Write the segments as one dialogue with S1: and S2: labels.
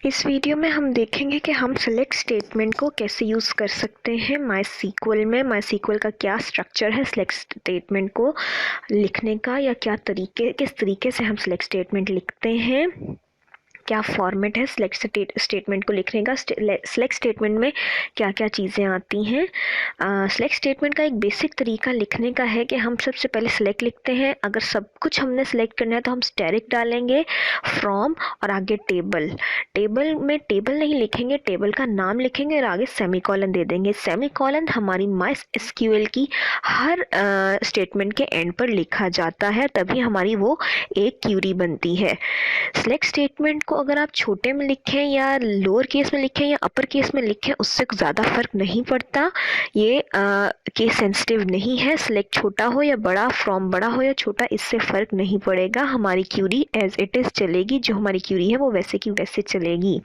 S1: इस वीडियो में हम देखेंगे कि हम सेलेक्ट स्टेटमेंट को कैसे यूज़ कर सकते हैं माईसीक्वल में। माईसीक्वल का क्या स्ट्रक्चर है सेलेक्ट स्टेटमेंट को लिखने का, या किस तरीके से हम सेलेक्ट स्टेटमेंट लिखते हैं, क्या फॉर्मेट है सेलेक्ट स्टेटमेंट को लिखने का, सेलेक्ट स्टेटमेंट में क्या क्या चीज़ें आती हैं। सेलेक्ट स्टेटमेंट का एक बेसिक तरीका लिखने का है कि हम सबसे पहले सेलेक्ट लिखते हैं। अगर सब कुछ हमने सेलेक्ट करना है तो हम स्टैटिक डालेंगे, फ्रॉम और आगे टेबल। टेबल में टेबल नहीं लिखेंगे, टेबल का नाम लिखेंगे और आगे सेमीकोलन दे देंगे। सेमीकोलन हमारी माईएसक्यूएल की हर स्टेटमेंट के एंड पर लिखा जाता है, तभी हमारी वो एक क्यूरी बनती है। सेलेक्ट स्टेटमेंट को अगर आप छोटे में लिखें या लोअर केस में लिखें या अपर केस में लिखें, उससे ज़्यादा फर्क नहीं पड़ता। ये केस सेंसिटिव नहीं है। सेलेक्ट छोटा हो या बड़ा, फ्रॉम बड़ा हो या छोटा, इससे फ़र्क नहीं पड़ेगा। हमारी क्यूरी एज इट इज़ चलेगी, जो हमारी क्यूरी है वो वैसे की वैसे चलेगी।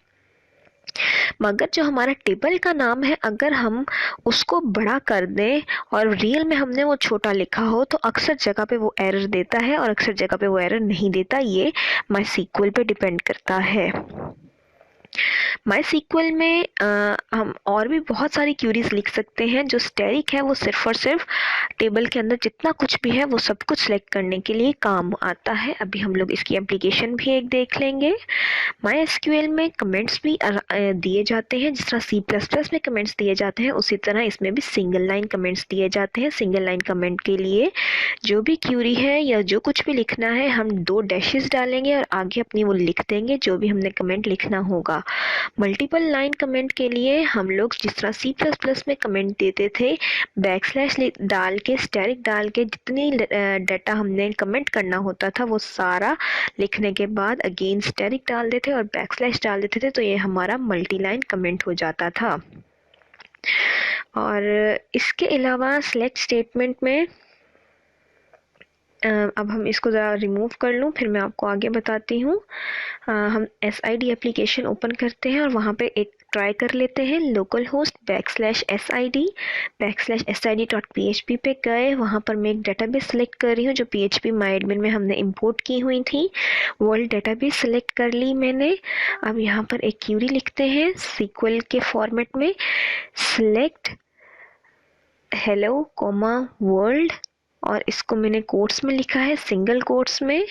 S1: मगर जो हमारा टेबल का नाम है, अगर हम उसको बड़ा कर दें और रियल में हमने वो छोटा लिखा हो तो अक्सर जगह पे वो एरर देता है और अक्सर जगह पे वो एरर नहीं देता। ये माईसीक्वल पे डिपेंड करता है। माईसीक्वल में हम और भी बहुत सारी क्यूरीज लिख सकते हैं। जो स्टैटिक है वो सिर्फ और सिर्फ टेबल के अंदर जितना कुछ भी है वो सब कुछ सेलेक्ट करने के लिए काम आता है। अभी हम लोग इसकी एप्लीकेशन भी एक देख लेंगे। माईएसक्यूएल में कमेंट्स भी दिए जाते हैं। जिस तरह C++ में कमेंट्स दिए जाते हैं, उसी तरह इसमें भी सिंगल लाइन कमेंट्स दिए जाते हैं। सिंगल लाइन कमेंट के लिए जो भी क्यूरी है या जो कुछ भी लिखना है, हम 2 डैशेस डालेंगे और आगे अपनी वो लिख देंगे जो भी हमने कमेंट लिखना होगा। मल्टीपल लाइन कमेंट के लिए हम लोग जिस तरह C++ में कमेंट देते थे, बैकस्लैश डाल के, स्टैटिक डाल के, जितनी डाटा हमने कमेंट करना होता था वो सारा लिखने के बाद अगेन स्टैटिक डाल देते और बैकस्लैश डाल देते थे, तो ये हमारा मल्टी लाइन कमेंट हो जाता था। और इसके अलावा सेलेक्ट स्टेटमेंट में अब हम इसको ज़रा रिमूव कर लूँ, फिर मैं आपको आगे बताती हूँ। हम SID एप्लीकेशन ओपन करते हैं और वहाँ पे एक ट्राई कर लेते हैं। लोकल होस्ट /SID/SID.php पे गए, वहाँ पर मैं एक डेटाबेस सेलेक्ट कर रही हूँ जो PHP MyAdmin में हमने इंपोर्ट की हुई थी। वर्ल्ड डेटाबेस सेलेक्ट कर ली मैंने। अब यहाँ पर एक क्यूरी लिखते हैं SQL के फॉर्मेट में, सेलेक्ट हेलो कोमा वर्ल्ड, और इसको मैंने कोट्स में लिखा है, सिंगल कोट्स में,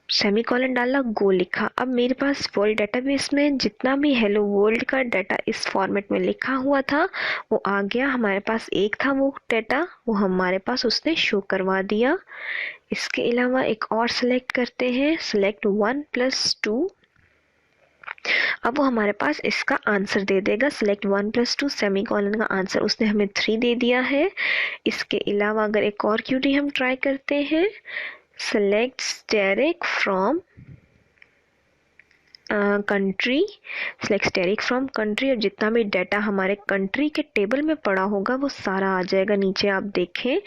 S1: सेमीकोलन डाला, गो लिखा। अब मेरे पास वर्ल्ड डेटाबेस में जितना भी हेलो वर्ल्ड का डाटा इस फॉर्मेट में लिखा हुआ था वो आ गया। हमारे पास एक था वो डाटा, वो हमारे पास उसने शो करवा दिया। इसके अलावा एक और सेलेक्ट करते हैं, सेलेक्ट 1 + 2। अब वो हमारे पास इसका आंसर दे देगा। सेलेक्ट 1 + 2 सेमीकोलन का आंसर उसने हमें 3 दे दिया है। इसके अलावा अगर एक और क्यूरी हम ट्राई करते हैं, select static from country, select static from country, और जितना भी डाटा हमारे कंट्री के टेबल में पड़ा होगा वो सारा आ जाएगा। नीचे आप देखें,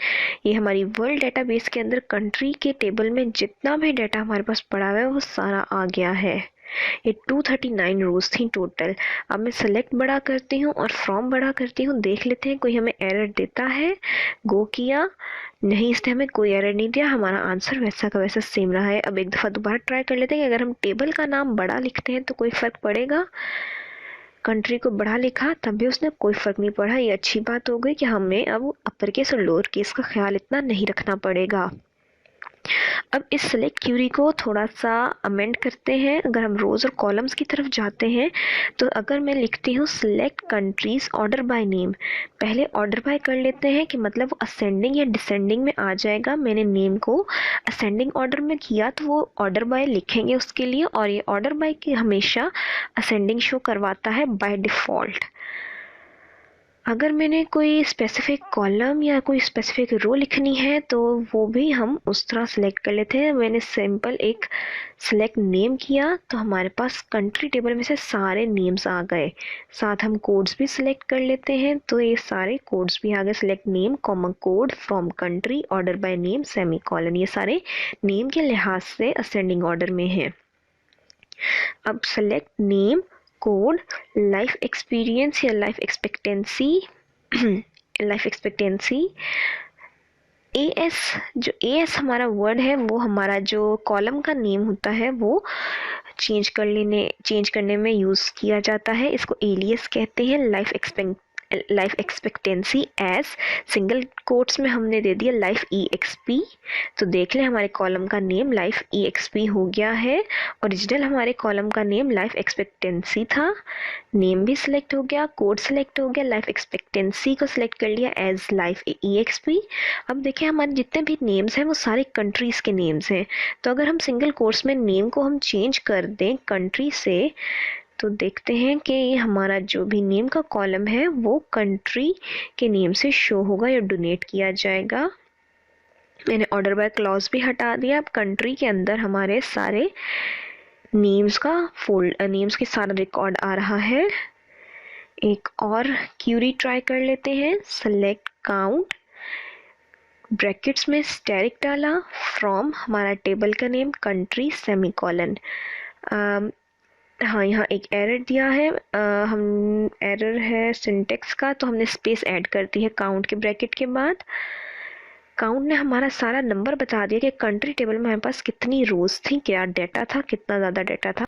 S1: ये हमारी वर्ल्ड डेटाबेस के अंदर कंट्री के टेबल में जितना भी डाटा हमारे पास पड़ा हुआ है वो सारा आ गया है। ये 239 रोज थी टोटल। अब मैं सेलेक्ट बड़ा करती हूँ और फ्रॉम बड़ा करती हूँ, देख लेते हैं कोई हमें एरर देता है। गो किया, नहीं, इसने हमें कोई एरर नहीं दिया, हमारा आंसर वैसा का वैसा सेम रहा है। अब एक दफ़ा दोबारा ट्राई कर लेते हैं कि अगर हम टेबल का नाम बड़ा लिखते हैं तो कोई फ़र्क पड़ेगा। कंट्री को बड़ा लिखा तब भी उसने कोई फ़र्क नहीं पड़ा। ये अच्छी बात हो गई कि हमें अब अपर केस और लोअर केस का ख्याल इतना नहीं रखना पड़ेगा। अब इस सेलेक्ट क्यूरी को थोड़ा सा अमेंड करते हैं। अगर हम रोज़ और कॉलम्स की तरफ जाते हैं तो अगर मैं लिखती हूँ select countries order by name, पहले ऑर्डर बाय कर लेते हैं कि मतलब वो असेंडिंग या डिसेंडिंग में आ जाएगा। मैंने नेम को असेंडिंग ऑर्डर में किया तो वो ऑर्डर बाय लिखेंगे उसके लिए, और ये ऑर्डर बाय की हमेशा असेंडिंग शो करवाता है बाय डिफ़ॉल्ट। अगर मैंने कोई स्पेसिफिक कॉलम या कोई स्पेसिफिक रो लिखनी है तो वो भी हम उस तरह सेलेक्ट कर लेते हैं। मैंने सिंपल एक सेलेक्ट नेम किया तो हमारे पास कंट्री टेबल में से सारे नेम्स आ गए। साथ हम कोड्स भी सिलेक्ट कर लेते हैं, तो ये सारे कोड्स भी आ गए। Select name, comma code, from country, order by name, semicolon, ये सारे नेम के लिहाज से असेंडिंग ऑर्डर में हैं। अब select name, code, life experience या लाइफ एक्सपेक्टेंसी, लाइफ एक्सपेक्टेंसी, जो एस हमारा वर्ड है वो हमारा जो कॉलम का नेम होता है वो चेंज करने में यूज़ किया जाता है। इसको एलियस कहते हैं। Life expectancy as single quotes में हमने दे दिया लाइफ EXP। तो देख लें हमारे कॉलम का नेम लाइफ EXP हो गया है। ओरिजिनल हमारे कॉलम का नेम लाइफ एक्सपेक्टेंसी था। नेम भी सिलेक्ट हो गया, कोड सिलेक्ट हो गया, लाइफ एक्सपेक्टेंसी को सिलेक्ट कर लिया एज लाइफ EXP। अब देखिए हमारे जितने भी नेम्स हैं वो सारे कंट्रीज़ के नेम्स हैं। तो अगर हम सिंगल कोट्स में नेम को हम चेंज कर दें कंट्री से, तो देखते हैं कि हमारा जो भी नेम का कॉलम है वो कंट्री के नेम से शो होगा या डोनेट किया जाएगा। मैंने ऑर्डर बाय क्लॉज भी हटा दिया। अब कंट्री के अंदर हमारे सारे नेम्स के सारा रिकॉर्ड आ रहा है। एक और क्यूरी ट्राई कर लेते हैं। सेलेक्ट काउंट, ब्रैकेट्स में स्टेरिक डाला, फ्रॉम हमारा टेबल का नेम, कंट्री, सेमीकोलन। हाँ, यहाँ एक एरर दिया है। हम एरर है सिंटेक्स का, तो हमने स्पेस ऐड कर दी है काउंट के ब्रैकेट के बाद। काउंट ने हमारा सारा नंबर बता दिया कि कंट्री टेबल में हमारे पास कितनी रोज थी, क्या डेटा था, कितना ज़्यादा डेटा था।